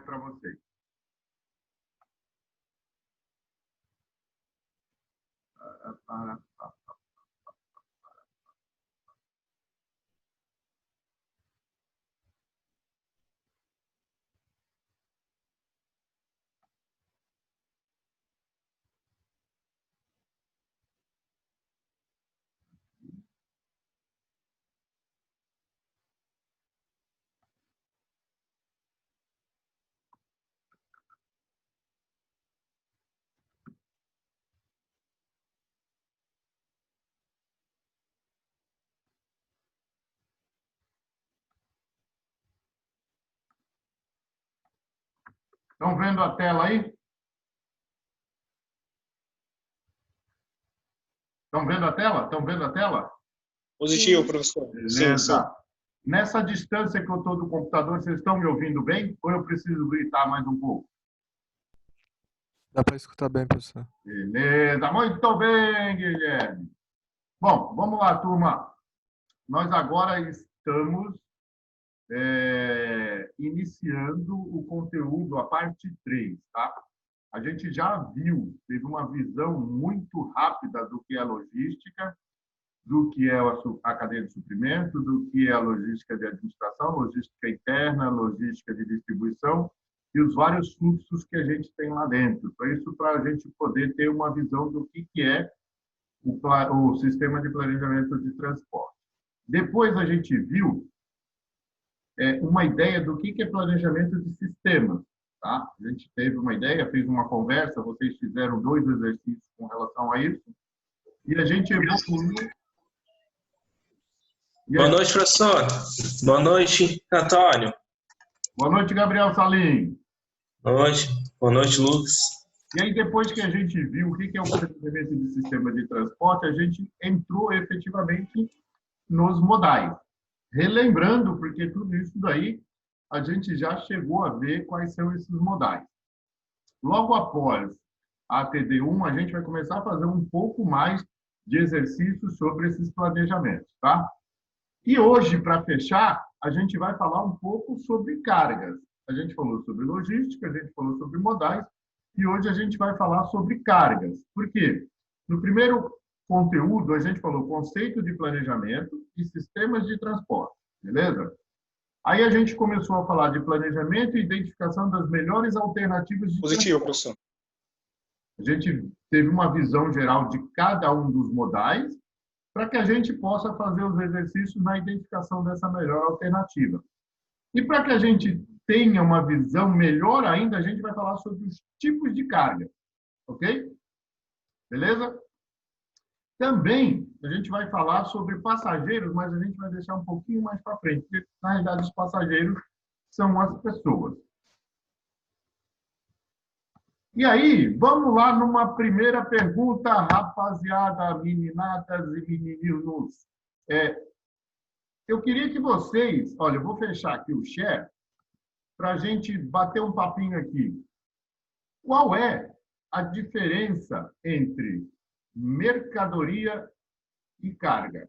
para vocês. Estão vendo a tela aí? Estão vendo a tela? Estão vendo a tela? Positivo, professor. Beleza. Sim. Nessa distância que eu estou do computador, vocês estão me ouvindo bem? Ou eu preciso gritar mais um pouco? Dá para escutar bem, professor. Beleza. Muito bem, Guilherme. Bom, vamos lá, turma. Nós agora estamos iniciando o conteúdo, a parte 3, tá? A gente já viu, teve uma visão muito rápida do que é logística, do que é a cadeia de suprimento, do que é a logística de administração, logística interna, logística de distribuição e os vários fluxos que a gente tem lá dentro. Então, isso para a gente poder ter uma visão do que é o sistema de planejamento de transporte. Depois a gente viu uma ideia do que é planejamento de sistemas. Tá? A gente teve uma ideia, fez uma conversa, vocês fizeram 2 exercícios com relação a isso, e a gente evoluiu. Boa noite, professor. Boa noite, Antônio. Boa noite, Gabriel Salim. Boa noite, Lucas. E aí, depois que a gente viu o que é o planejamento de sistema de transporte, a gente entrou efetivamente nos modais. Relembrando, porque tudo isso daí a gente já chegou a ver quais são esses modais. Logo após a ATD1, a gente vai começar a fazer um pouco mais de exercícios sobre esses planejamentos, tá? E hoje, para fechar, a gente vai falar um pouco sobre cargas. A gente falou sobre logística, a gente falou sobre modais, e hoje a gente vai falar sobre cargas. Por quê? No primeiro conteúdo, a gente falou conceito de planejamento e sistemas de transporte, beleza? Aí a gente começou a falar de planejamento e identificação das melhores alternativas de Positivo, transporte. professor. A gente teve uma visão geral de cada um dos modais para que a gente possa fazer os exercícios na identificação dessa melhor alternativa. E para que a gente tenha uma visão melhor ainda, a gente vai falar sobre os tipos de carga, ok? Beleza? Também a gente vai falar sobre passageiros, mas a gente vai deixar um pouquinho mais para frente, porque na realidade os passageiros são as pessoas. E aí, vamos lá numa primeira pergunta, rapaziada, meninadas e meninos. Eu queria que vocês... Olha, eu vou fechar aqui o share para a gente bater um papinho aqui. Qual é a diferença entre mercadoria e carga?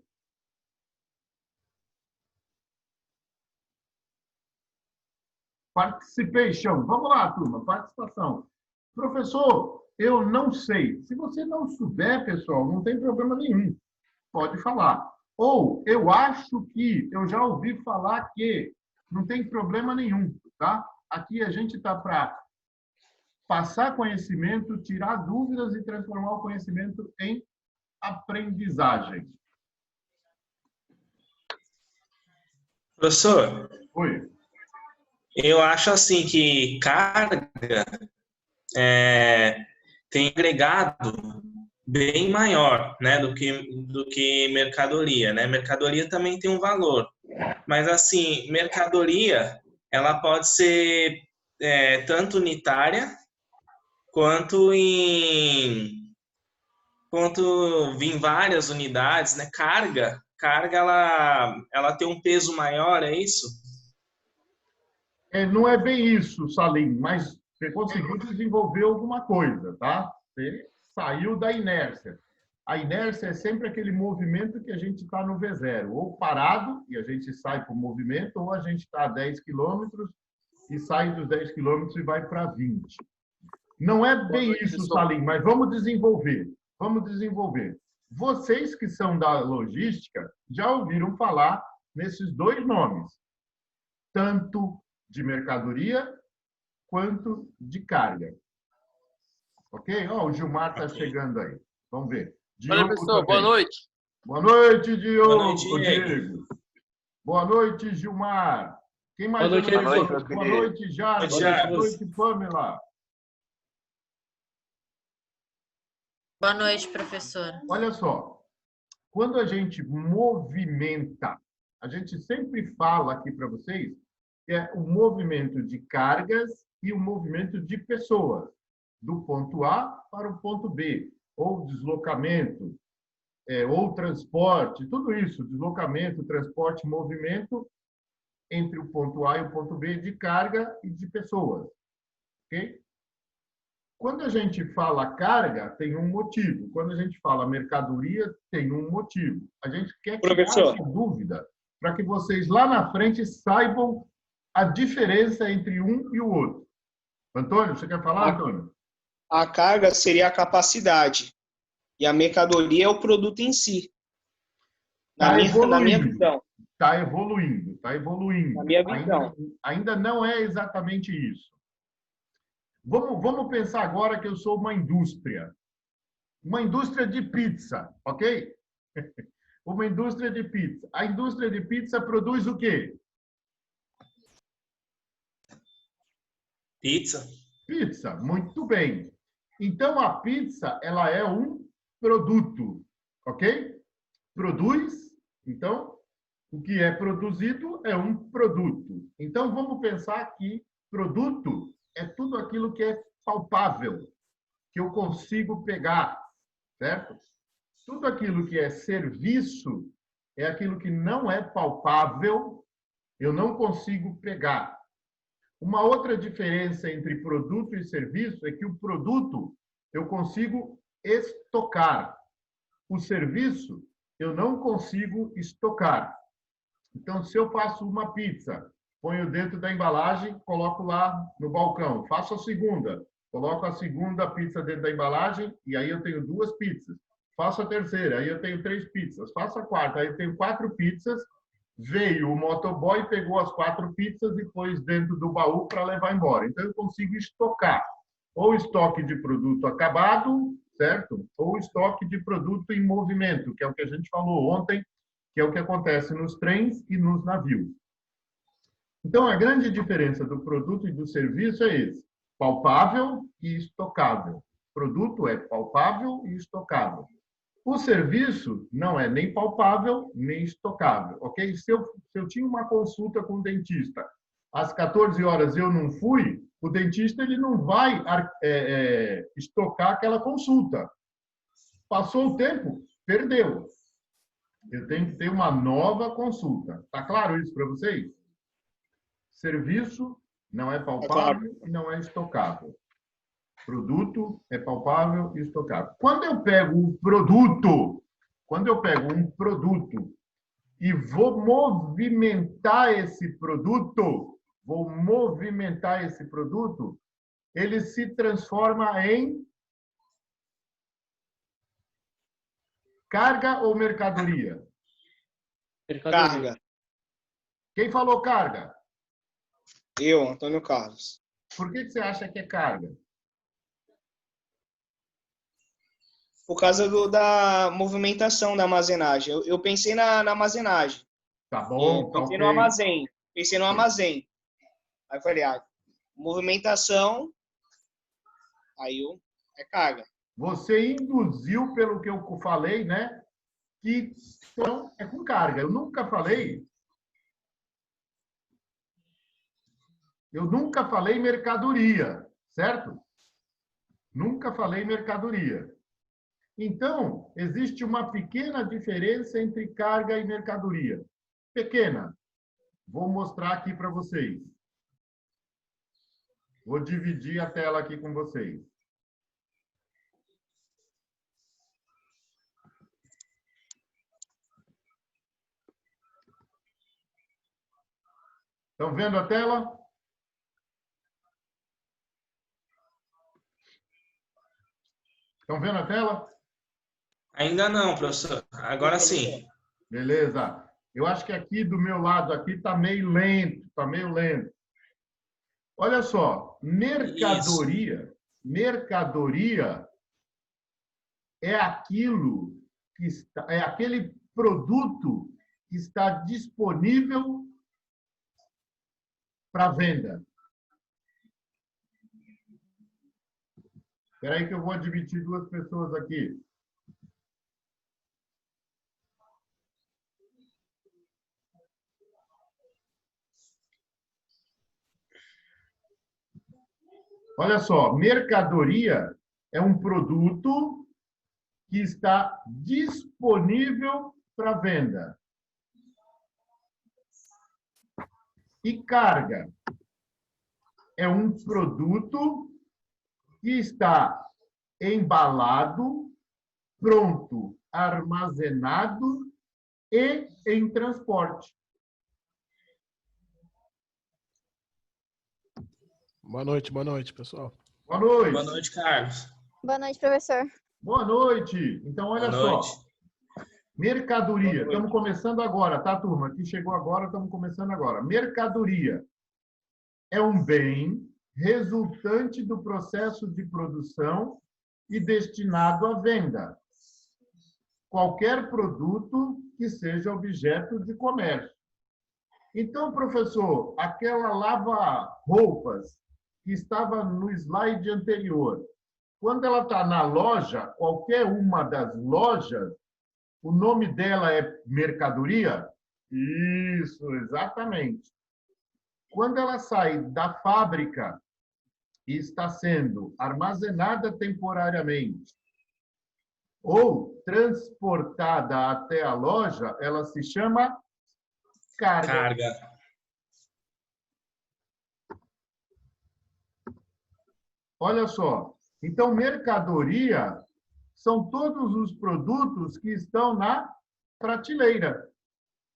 Participation. Vamos lá, turma, participação. Professor, eu não sei. Se você não souber, pessoal, não tem problema nenhum. Pode falar. Ou, eu acho que, eu já ouvi falar que, não tem problema nenhum, tá? Aqui a gente está para passar conhecimento, tirar dúvidas e transformar o conhecimento em aprendizagem. Professor, Oi. eu acho assim que carga tem agregado bem maior, né, do que mercadoria, né? Mercadoria também tem um valor, mas assim, mercadoria ela pode ser tanto unitária quanto em várias unidades, né? Carga ela tem um peso maior, é isso? Não é bem isso, Salim, mas você conseguiu desenvolver alguma coisa, tá? Você saiu da inércia. A inércia é sempre aquele movimento que a gente está no V0, ou parado, e a gente sai para o movimento, ou a gente está a 10 quilômetros e sai dos 10 quilômetros e vai para 20. Não é bem noite, isso, professor. Salim, mas vamos desenvolver. Vamos desenvolver. Vocês que são da logística já ouviram falar nesses dois nomes, tanto de mercadoria quanto de carga. Ok? Ó, o Gilmar está chegando aí. Vamos ver. Olha, Diogo professor, também. boa noite. Boa noite, Diogo. Boa noite, Diego. Boa noite, Gilmar. Quem mais? Boa noite, Boa professor. noite, boa noite, Jarvis. Boa noite, Boa noite, Pamela. Boa noite, professor. Olha só, quando a gente movimenta, a gente sempre fala aqui para vocês que é o movimento de cargas e o movimento de pessoas, do ponto A para o ponto B, ou deslocamento, ou transporte, tudo isso, deslocamento, transporte, movimento entre o ponto A e o ponto B de carga e de pessoas, ok? Quando a gente fala carga, tem um motivo. Quando a gente fala mercadoria, tem um motivo. A gente quer tirar Professor. essa dúvida para que vocês lá na frente saibam a diferença entre um e o outro. Antônio, você quer falar, Antônio? A carga seria a capacidade e a mercadoria é o produto em si. Na minha visão. Está evoluindo, está evoluindo. Na minha visão. Ainda não é exatamente isso. Vamos pensar agora que eu sou uma indústria de pizza, ok? Uma indústria de pizza. A indústria de pizza produz o quê? Pizza. Pizza, muito bem. Então, a pizza, ela é um produto, ok? Produz, então, o que é produzido é um produto. Então, vamos pensar que produto é tudo aquilo que é palpável, que eu consigo pegar, certo? Tudo aquilo que é serviço é aquilo que não é palpável, eu não consigo pegar. Uma outra diferença entre produto e serviço é que o produto eu consigo estocar. O serviço eu não consigo estocar. Então, se eu faço uma pizza, ponho dentro da embalagem, coloco lá no balcão. Faço a segunda, coloco a segunda pizza dentro da embalagem e aí eu tenho 2 pizzas. Faço a terceira, aí eu tenho 3 pizzas. Faço a quarta, aí eu tenho 4 pizzas. Veio o motoboy, pegou as 4 pizzas e pôs dentro do baú para levar embora. Então, eu consigo estocar. Ou estoque de produto acabado, certo? Ou estoque de produto em movimento, que é o que a gente falou ontem, que é o que acontece nos trens e nos navios. Então, a grande diferença do produto e do serviço é esse: palpável e estocável. O produto é palpável e estocável. O serviço não é nem palpável, nem estocável, ok? Se eu tinha uma consulta com o dentista, às 14 horas eu não fui, o dentista ele não vai estocar aquela consulta. Passou o tempo, perdeu. Eu tenho que ter uma nova consulta. Está claro isso para vocês? Serviço não é palpável e não é estocável. Produto é palpável e estocável. Quando eu pego um produto e vou movimentar esse produto, ele se transforma em carga ou mercadoria? Carga. Quem falou carga? Eu, Antônio Carlos. Por que você acha que é carga? Por causa da movimentação da armazenagem. Eu pensei na armazenagem. Tá bom, tá Pensei ok. no armazém. Pensei no armazém. Aí eu falei, movimentação, é carga. Você induziu, pelo que eu falei, né? Que então, é com carga. Eu nunca falei mercadoria, certo? Nunca falei mercadoria. Então, existe uma pequena diferença entre carga e mercadoria. Pequena. Vou mostrar aqui para vocês. Vou dividir a tela aqui com vocês. Estão vendo a tela? Estão vendo a tela? Ainda não, professor. Agora sim. Beleza. Eu acho que aqui do meu lado aqui está meio lento, está meio lento. Olha só, mercadoria é aquilo que está, é aquele produto que está disponível para venda. Espera aí que eu vou admitir duas pessoas aqui. Olha só, mercadoria é um produto que está disponível para venda. E carga é um produto que está embalado, pronto, armazenado e em transporte. Boa noite, pessoal. Boa noite. Boa noite, Carlos. Boa noite, professor. Boa noite. Então, olha só. Mercadoria. Estamos começando agora, tá, turma? Que chegou agora, estamos começando agora. Mercadoria é um bem resultante do processo de produção e destinado à venda. Qualquer produto que seja objeto de comércio. Então, professor, aquela lava-roupas que estava no slide anterior, quando ela está na loja, qualquer uma das lojas, o nome dela é mercadoria? Isso, exatamente. Quando ela sai da fábrica e está sendo armazenada temporariamente ou transportada até a loja, ela se chama carga. Olha só. Então, mercadoria são todos os produtos que estão na prateleira,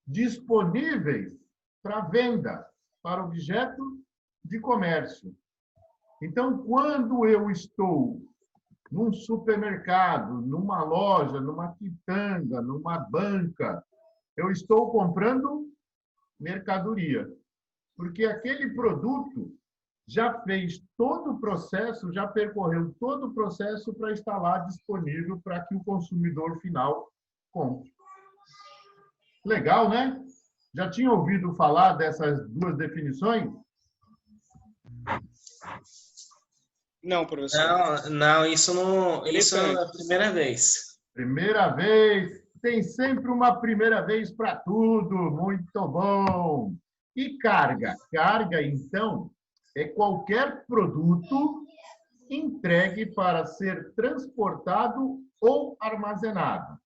disponíveis para venda, para objeto de comércio. Então, quando eu estou num supermercado, numa loja, numa quitanda, numa banca, eu estou comprando mercadoria, porque aquele produto já fez todo o processo, já percorreu todo o processo para estar lá disponível para que o consumidor final compre. Legal, né? Já tinha ouvido falar dessas duas definições? Não, professor. Não, isso não é a primeira vez. Primeira vez. Tem sempre uma primeira vez para tudo. Muito bom. E carga? Carga, então, é qualquer produto entregue para ser transportado ou armazenado.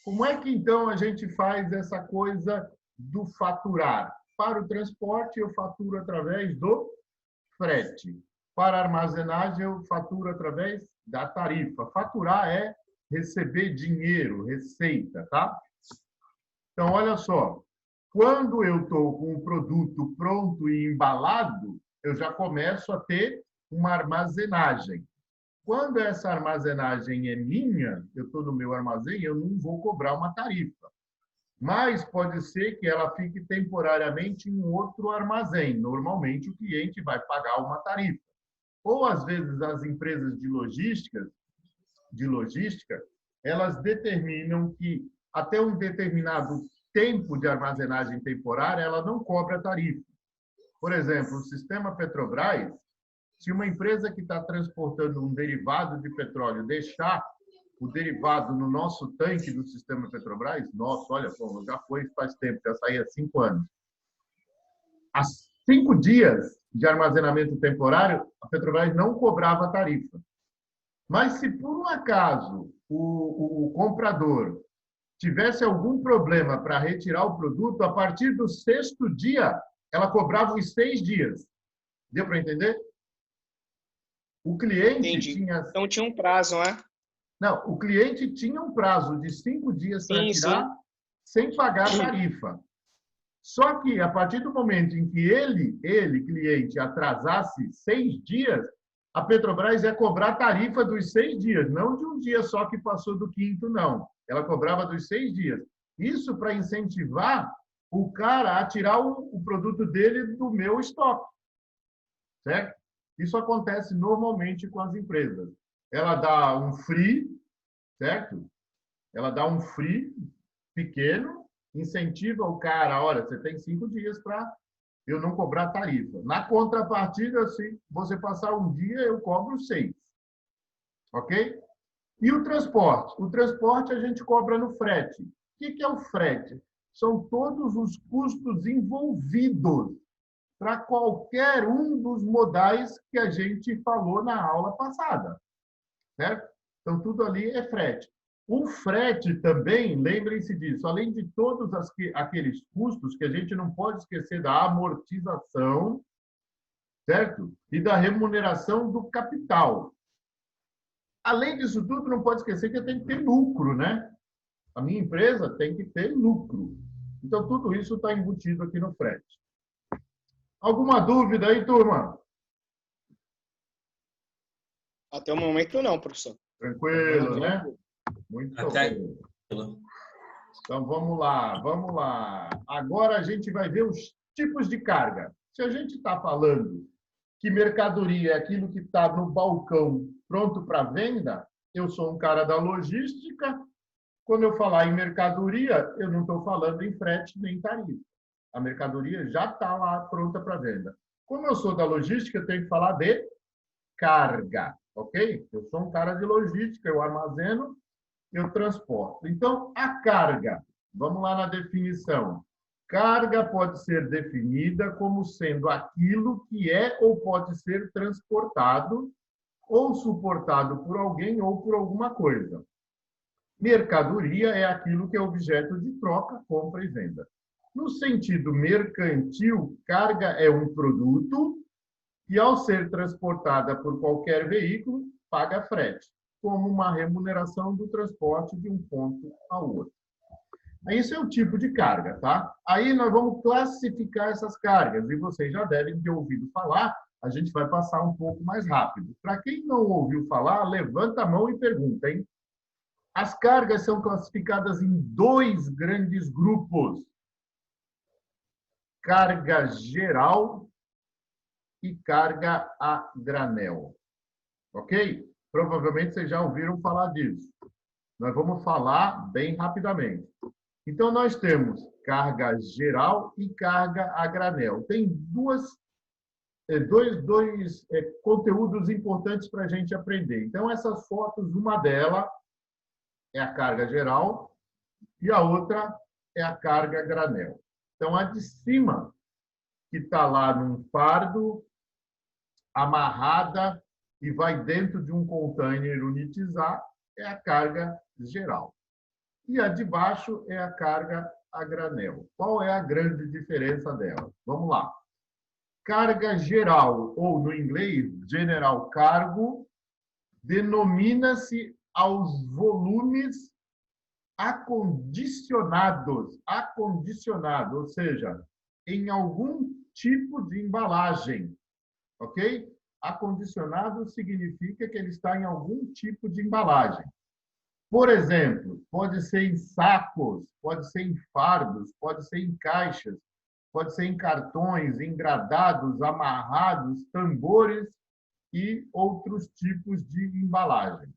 Como é que, então, a gente faz essa coisa do faturar? Para o transporte, eu faturo através do frete. Para a armazenagem, eu faturo através da tarifa. Faturar é receber dinheiro, receita, tá? Então, olha só. Quando eu estou com o produto pronto e embalado, eu já começo a ter uma armazenagem. Quando essa armazenagem é minha, eu estou no meu armazém, eu não vou cobrar uma tarifa. Mas pode ser que ela fique temporariamente em um outro armazém. Normalmente, o cliente vai pagar uma tarifa. Ou, às vezes, as empresas de logística, elas determinam que até um determinado tempo de armazenagem temporária, ela não cobra tarifa. Por exemplo, o sistema Petrobras, se uma empresa que está transportando um derivado de petróleo deixar o derivado no nosso tanque do sistema Petrobras, nossa, olha, pô, já foi faz tempo, já saí há 5 anos. Há 5 dias de armazenamento temporário, a Petrobras não cobrava tarifa. Mas se por um acaso o comprador tivesse algum problema para retirar o produto, a partir do 6º dia, ela cobrava os 6 dias. Deu para entender? O cliente tinha... Então tinha um prazo, né? Não, o cliente tinha um prazo de 5 dias para tirar sem pagar tarifa. Só que, a partir do momento em que ele, cliente, atrasasse 6 dias, A Petrobras ia cobrar a tarifa dos 6 dias, não de um dia só que passou do 5º, não. Ela cobrava dos 6 dias. Isso para incentivar o cara a tirar o produto dele do meu estoque. Certo? Isso acontece normalmente com as empresas. Ela dá um free, certo? Ela dá um free pequeno, incentiva o cara, olha, você tem 5 dias para eu não cobrar tarifa. Na contrapartida, se você passar um dia, eu cobro 6. Ok? E o transporte? O transporte a gente cobra no frete. O que é o frete? São todos os custos envolvidos para qualquer um dos modais que a gente falou na aula passada. Certo? Então, tudo ali é frete. O frete também, lembrem-se disso, além de todos aqueles custos que a gente não pode esquecer da amortização, certo? E da remuneração do capital. Além disso tudo, não pode esquecer que tem que ter lucro, né? A minha empresa tem que ter lucro. Então, tudo isso está embutido aqui no frete. Alguma dúvida aí, turma? Até o momento não, professor. Tranquilo, né? Muito Até... bem. Então, vamos lá, vamos lá. Agora a gente vai ver os tipos de carga. Se a gente está falando que mercadoria é aquilo que está no balcão pronto para venda, eu sou um cara da logística. Quando eu falar em mercadoria, eu não estou falando em frete nem tarifa. A mercadoria já está lá pronta para venda. Como eu sou da logística, eu tenho que falar de carga, ok? Eu sou um cara de logística, eu armazeno, eu transporto. Então, a carga, vamos lá na definição. Carga pode ser definida como sendo aquilo que é ou pode ser transportado ou suportado por alguém ou por alguma coisa. Mercadoria é aquilo que é objeto de troca, compra e venda. No sentido mercantil, carga é um produto que, ao ser transportada por qualquer veículo, paga frete, como uma remuneração do transporte de um ponto ao outro. Esse é o tipo de carga, tá? Aí nós vamos classificar essas cargas, e vocês já devem ter ouvido falar, a gente vai passar um pouco mais rápido. Para quem não ouviu falar, levanta a mão e pergunta, hein? As cargas são classificadas em 2 grandes grupos. Carga geral e carga a granel. Ok? Provavelmente vocês já ouviram falar disso. Nós vamos falar bem rapidamente. Então, nós temos carga geral e carga a granel. Tem dois conteúdos importantes para a gente aprender. Então, essas fotos, uma delas é a carga geral e a outra é a carga a granel. Então, a de cima, que está lá num fardo, amarrada e vai dentro de um container unitizar, é a carga geral. E a de baixo é a carga a granel. Qual é a grande diferença dela? Vamos lá. Carga geral, ou no inglês, general cargo, denomina-se aos volumes acondicionados, ou seja, em algum tipo de embalagem, ok? Acondicionado significa que ele está em algum tipo de embalagem. Por exemplo, pode ser em sacos, pode ser em fardos, pode ser em caixas, pode ser em cartões, engradados, amarrados, tambores e outros tipos de embalagem.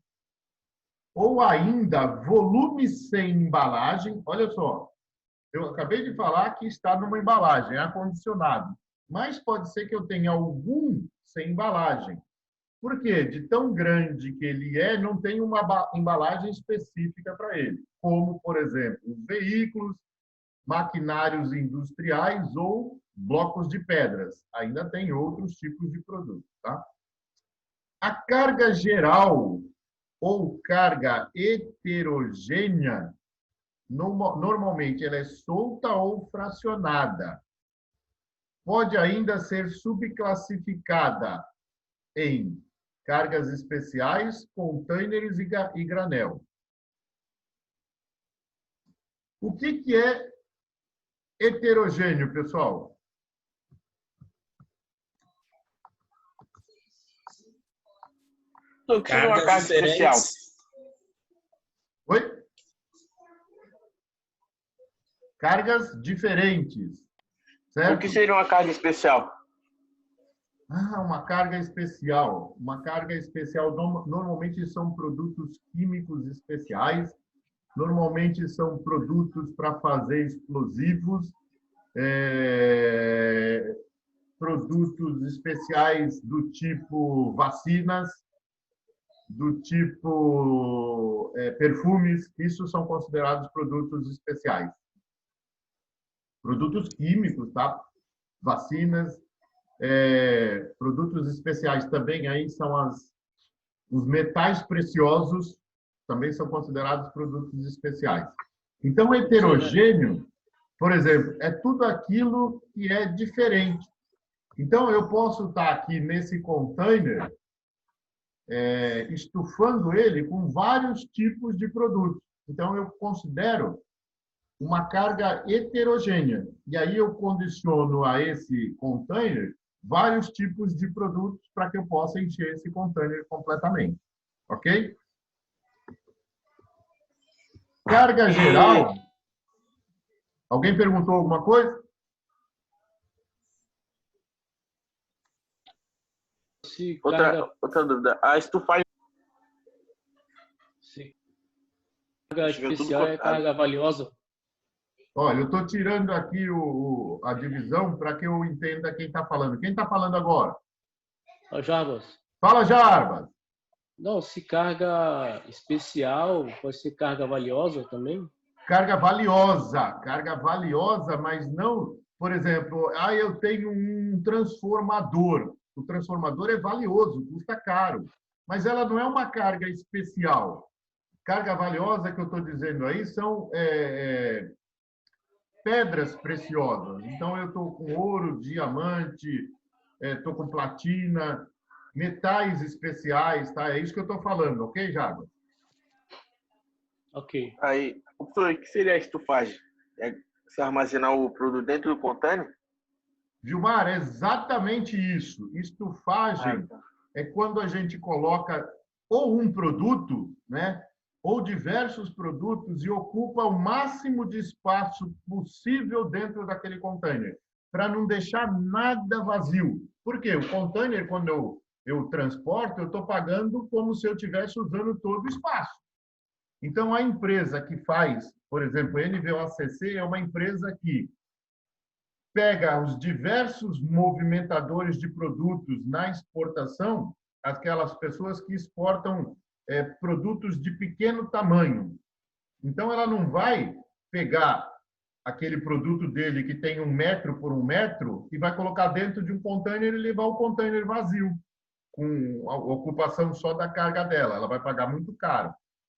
Ou ainda, volume sem embalagem. Olha só, eu acabei de falar que está numa embalagem, é acondicionado. Mas pode ser que eu tenha algum sem embalagem. Por quê? De tão grande que ele é, não tem uma embalagem específica para ele. Como, por exemplo, os veículos, maquinários industriais ou blocos de pedras. Ainda tem outros tipos de produtos, tá? A carga geral ou carga heterogênea, normalmente ela é solta ou fracionada. Pode ainda ser subclassificada em cargas especiais, containers e granel. O que é heterogêneo, pessoal? O que seria uma carga especial? Oi? Cargas diferentes, certo? O que seria uma carga especial? Ah, uma carga especial. Uma carga especial normalmente são produtos químicos especiais, normalmente são produtos para fazer explosivos, produtos especiais do tipo vacinas, do tipo perfumes, isso são considerados produtos especiais. Produtos químicos, tá? Vacinas, produtos especiais também aí são os metais preciosos, também são considerados produtos especiais. Então, heterogêneo, por exemplo, é tudo aquilo que é diferente. Então, eu posso estar aqui nesse container estufando ele com vários tipos de produtos. Então, eu considero uma carga heterogênea. E aí eu condiciono a esse container vários tipos de produtos para que eu possa encher esse container completamente. Ok? Carga geral. Alguém perguntou alguma coisa? Outra dúvida. A estufagem... Carga especial é carga valiosa? Olha, eu estou tirando aqui a divisão para que eu entenda quem está falando. Quem está falando agora? Jarbas. Fala, Jarbas. Não, se carga especial, pode ser carga valiosa também? Carga valiosa, mas não, por exemplo, eu tenho um transformador. O transformador é valioso, custa caro, mas ela não é uma carga especial. Carga valiosa que eu estou dizendo aí são pedras preciosas. Então, eu estou com ouro, diamante, estou com platina, metais especiais, tá? É isso que eu estou falando, ok, Jago? Ok. Aí, o que seria a estufagem? É se armazenar o produto dentro do container? Vilmar, é exatamente isso. Estufagem é quando a gente coloca ou um produto, né, ou diversos produtos e ocupa o máximo de espaço possível dentro daquele container, para não deixar nada vazio. Por quê? O container, quando eu transporto, eu estou pagando como se eu estivesse usando todo o espaço. Então, a empresa que faz, por exemplo, a NVOCC é uma empresa que pega os diversos movimentadores de produtos na exportação, aquelas pessoas que exportam produtos de pequeno tamanho. Então, ela não vai pegar aquele produto dele que tem 1 metro por 1 metro e vai colocar dentro de um container e levar o container vazio, com a ocupação só da carga dela. Ela vai pagar muito caro.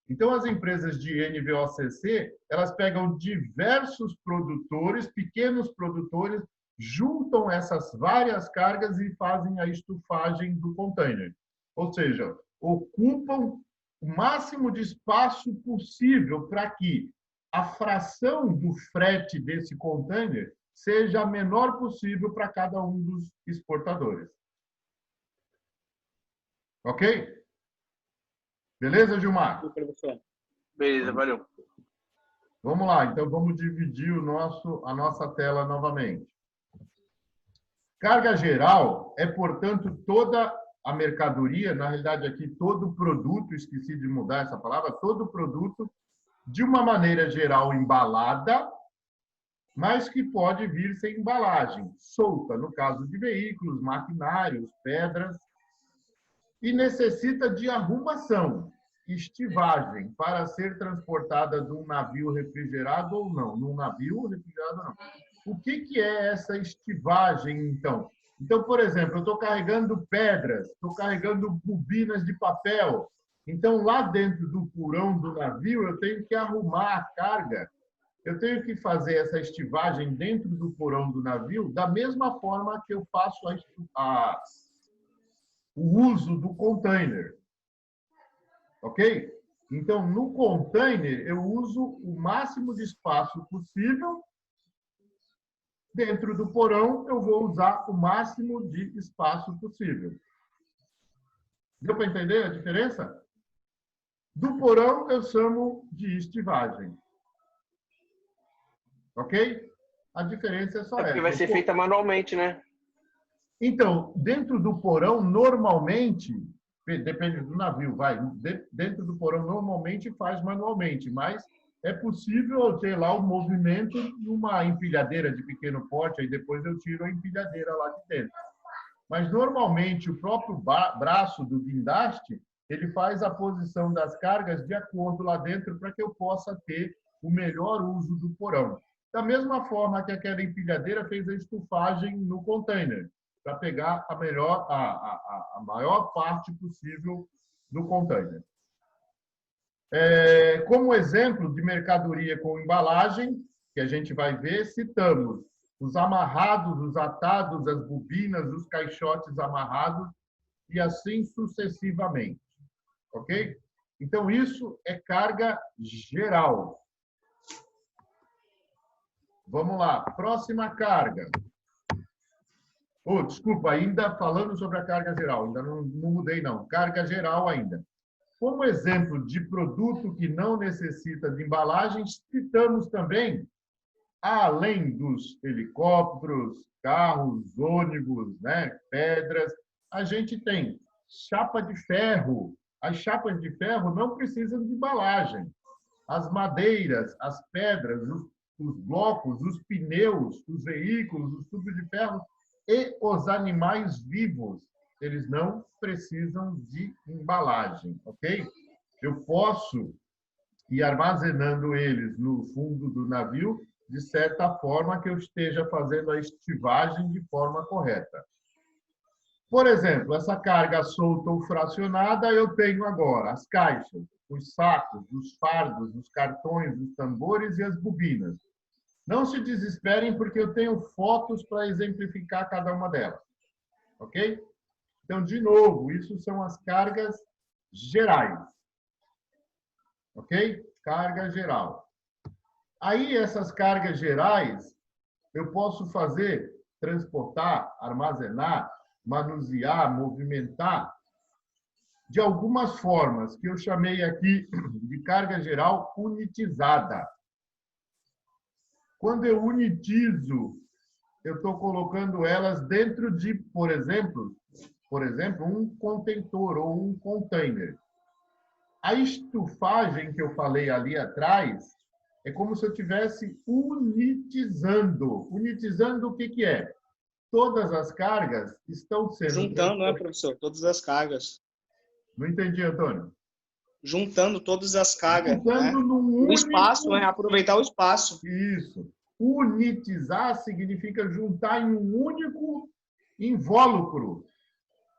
Então, as empresas de NVOCC, elas pegam diversos produtores, pequenos produtores, juntam essas várias cargas e fazem a estufagem do container. Ou seja, ocupam o máximo de espaço possível para que a fração do frete desse container seja a menor possível para cada um dos exportadores. Ok? Beleza, Gilmar? Beleza, valeu. Vamos lá, então vamos dividir a nossa tela novamente. Carga geral é, portanto, toda a mercadoria, na realidade aqui todo produto, esqueci de mudar essa palavra, todo produto de uma maneira geral embalada, mas que pode vir sem embalagem, solta, no caso de veículos, maquinários, pedras, e necessita de arrumação, estivagem, para ser transportada de um navio refrigerado ou não. Num navio refrigerado ou não. O que é essa estivagem, então? Então, por exemplo, eu estou carregando pedras, estou carregando bobinas de papel. Então, lá dentro do porão do navio, eu tenho que arrumar a carga. Eu tenho que fazer essa estivagem dentro do porão do navio da mesma forma que eu faço o uso do container. Ok? Então, no container, eu uso o máximo de espaço possível. Dentro do porão, eu vou usar o máximo de espaço possível. Deu para entender a diferença? Do porão eu chamo de estivagem. Ok? A diferença é só É porque essa. vai ser feita manualmente, né? Então, dentro do porão, normalmente, depende do navio, dentro do porão, normalmente faz manualmente, mas é possível ter lá o movimento numa empilhadeira de pequeno porte, aí depois eu tiro a empilhadeira lá de dentro. Mas, normalmente, o próprio braço do guindaste, ele faz a posição das cargas de acordo lá dentro para que eu possa ter o melhor uso do porão. Da mesma forma que aquela empilhadeira fez a estufagem no container, para pegar a maior parte possível do container. Como exemplo de mercadoria com embalagem, que a gente vai ver, citamos os amarrados, os atados, as bobinas, os caixotes amarrados e assim sucessivamente. Ok? Então, isso é carga geral. Vamos lá. Próxima carga. Desculpa, ainda falando sobre a carga geral. Ainda não mudei, não. Carga geral ainda. Como exemplo de produto que não necessita de embalagem, citamos também, além dos helicópteros, carros, ônibus, né, pedras, a gente tem chapa de ferro. As chapas de ferro não precisam de embalagem. As madeiras, as pedras, os blocos, os pneus, os veículos, os tubos de ferro e os animais vivos, eles não precisam de embalagem, ok? Eu posso ir armazenando eles no fundo do navio de certa forma que eu esteja fazendo a estivagem de forma correta. Por exemplo, essa carga solta ou fracionada, eu tenho agora as caixas, os sacos, os fardos, os cartões, os tambores e as bobinas. Não se desesperem, porque eu tenho fotos para exemplificar cada uma delas. Ok? Então, de novo, isso são as cargas gerais. Ok? Carga geral. Aí, essas cargas gerais, eu posso fazer, transportar, armazenar, manusear, movimentar, de algumas formas, que eu chamei aqui de carga geral unitizada. Quando eu unitizo, eu estou colocando elas dentro de, por exemplo, um contentor ou um container. A estufagem que eu falei ali atrás é como se eu estivesse unitizando. Unitizando o que é? Todas as cargas estão sendo... Juntando, né, professor? Todas as cargas. Não entendi, Antônio. Juntando todas as cargas. Juntando né? num único... O espaço, né? Aproveitar o espaço. Isso. Unitizar significa juntar em um único invólucro.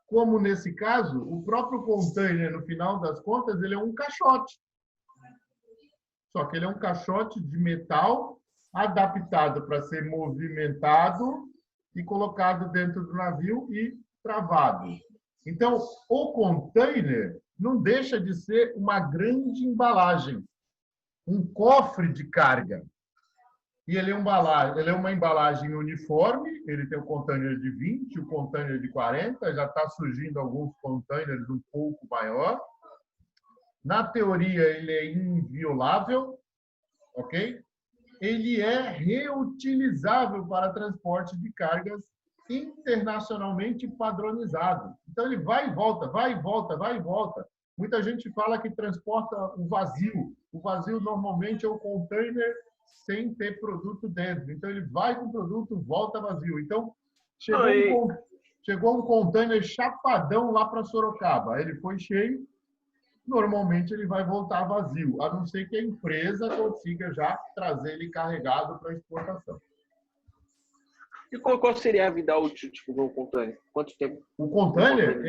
Como, nesse caso, o próprio container, no final das contas, ele é um caixote. Só que ele é um caixote de metal adaptado para ser movimentado e colocado dentro do navio e travado. Então, o container não deixa de ser uma grande embalagem, um cofre de carga. E ele é uma embalagem uniforme, ele tem o container de 20, o container de 40, já está surgindo alguns containers um pouco maior. Na teoria, ele é inviolável, ok? Ele é reutilizável para transporte de cargas internacionalmente padronizado. Então, ele vai e volta, vai e volta, vai e volta. Muita gente fala que transporta o vazio. O vazio, normalmente, é o container sem ter produto dentro. Então, ele vai com o produto, volta vazio. Então, chegou um container chapadão lá para Sorocaba. Ele foi cheio, normalmente ele vai voltar vazio, a não ser que a empresa consiga já trazer ele carregado para exportação. E qual seria a vida útil tipo, do container? Quanto tempo? O container,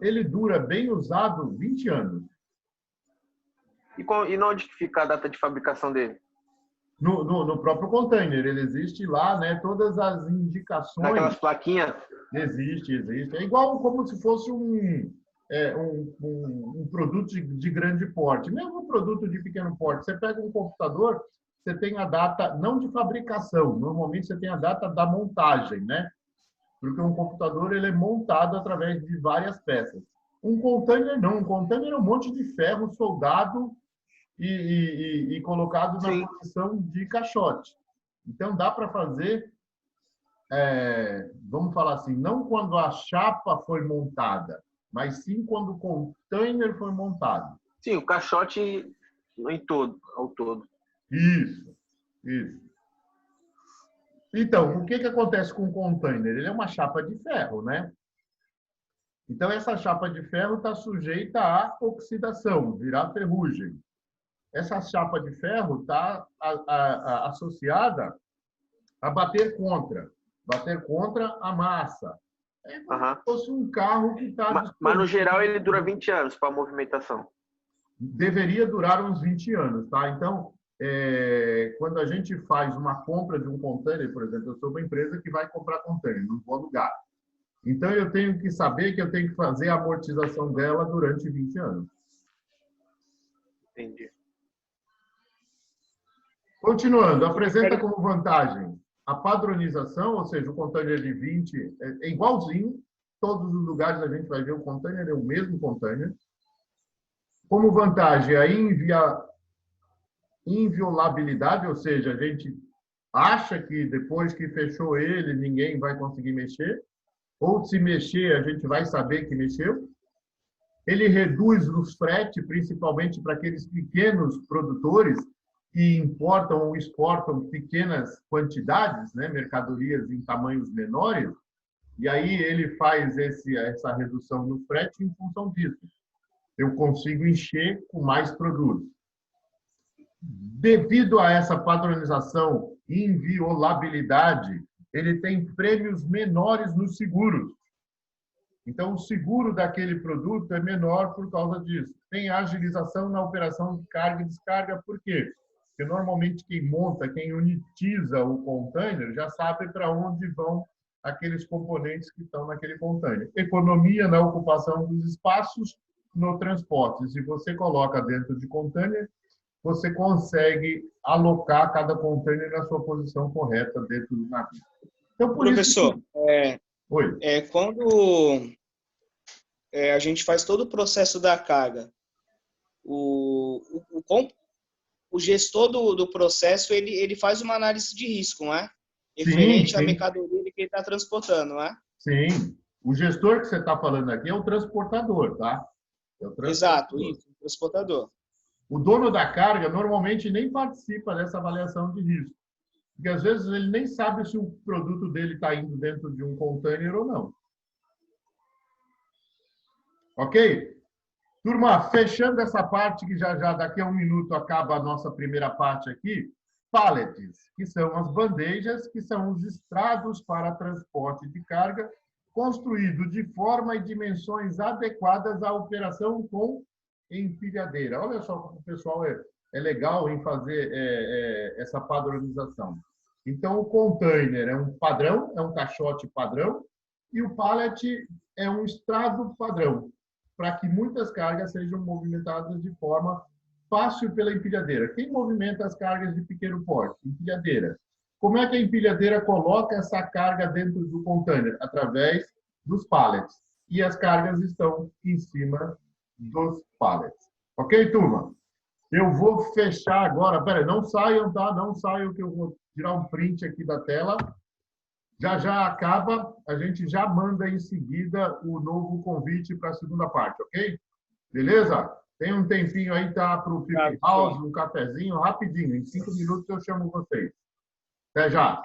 ele dura bem usado 20 anos. E onde fica a data de fabricação dele? No próprio container, ele existe lá, né? Todas as indicações. Naquelas plaquinhas? Existe. É igual como se fosse um produto de grande porte. Mesmo um produto de pequeno porte. Você pega um computador, você tem a data, não de fabricação, normalmente você tem a data da montagem, né? Porque um computador ele é montado através de várias peças. Um container não. Um container é um monte de ferro soldado e colocado na Sim. posição de caixote. Então, dá para fazer, vamos falar assim, não quando a chapa foi montada, mas sim quando o container foi montado. Sim, o caixote ao todo. Isso, isso. Então, o que acontece com o container? Ele é uma chapa de ferro, né? Então, essa chapa de ferro está sujeita à oxidação, virar ferrugem. Essa chapa de ferro está associada a bater contra a massa. É como se fosse um carro que está... Mas, no geral, ele dura 20 anos para a movimentação. Deveria durar uns 20 anos, tá? Então, quando a gente faz uma compra de um container, por exemplo, eu sou uma empresa que vai comprar container, não vou alugar. Então, eu tenho que saber que eu tenho que fazer a amortização dela durante 20 anos. Entendi. Continuando, apresenta como vantagem a padronização, ou seja, o container de 20 é igualzinho, todos os lugares a gente vai ver o container, é o mesmo container. Como vantagem, a inviolabilidade, ou seja, a gente acha que depois que fechou ele, ninguém vai conseguir mexer, ou se mexer, a gente vai saber que mexeu. Ele reduz os fretes, principalmente para aqueles pequenos produtores que importam ou exportam pequenas quantidades, né, mercadorias em tamanhos menores, e aí ele faz essa redução no frete em função disso. Eu consigo encher com mais produtos. Devido a essa padronização e inviolabilidade, ele tem prêmios menores nos seguros. Então, o seguro daquele produto é menor por causa disso. Tem agilização na operação de carga e descarga. Por quê? Porque normalmente quem monta, quem unitiza o container, já sabe para onde vão aqueles componentes que estão naquele container. Economia na ocupação dos espaços no transporte. Se você coloca dentro de container, você consegue alocar cada container na sua posição correta dentro do navio. Então, por Professor, isso... quando a gente faz todo o processo da carga, o gestor do processo ele faz uma análise de risco, não é? Referente à mercadoria que ele está transportando, não é? Sim. O gestor que você está falando aqui é o transportador, tá? É o transportador. Exato, isso, o transportador. O dono da carga normalmente nem participa dessa avaliação de risco. Porque às vezes ele nem sabe se o produto dele está indo dentro de um container ou não. Ok? Turma, fechando essa parte, que já daqui a um minuto acaba a nossa primeira parte aqui, pallets, que são as bandejas, que são os estrados para transporte de carga, construído de forma e dimensões adequadas à operação com empilhadeira. Olha só como o pessoal é legal em fazer essa padronização. Então, o container é um padrão, é um caixote padrão, e o pallet é um estrado padrão, para que muitas cargas sejam movimentadas de forma fácil pela empilhadeira. Quem movimenta as cargas de pequeno porte? Empilhadeira. Como é que a empilhadeira coloca essa carga dentro do container? Através dos pallets. E as cargas estão em cima dos pallets. Ok, turma? Eu vou fechar agora. Peraí, não saiam, tá? Não saiam, que eu vou tirar um print aqui da tela. Já acaba, a gente já manda em seguida o novo convite para a segunda parte, ok? Beleza? Tem um tempinho aí, tá? Para o Flip House, um cafezinho, rapidinho. Em 5 minutos eu chamo vocês. Até já!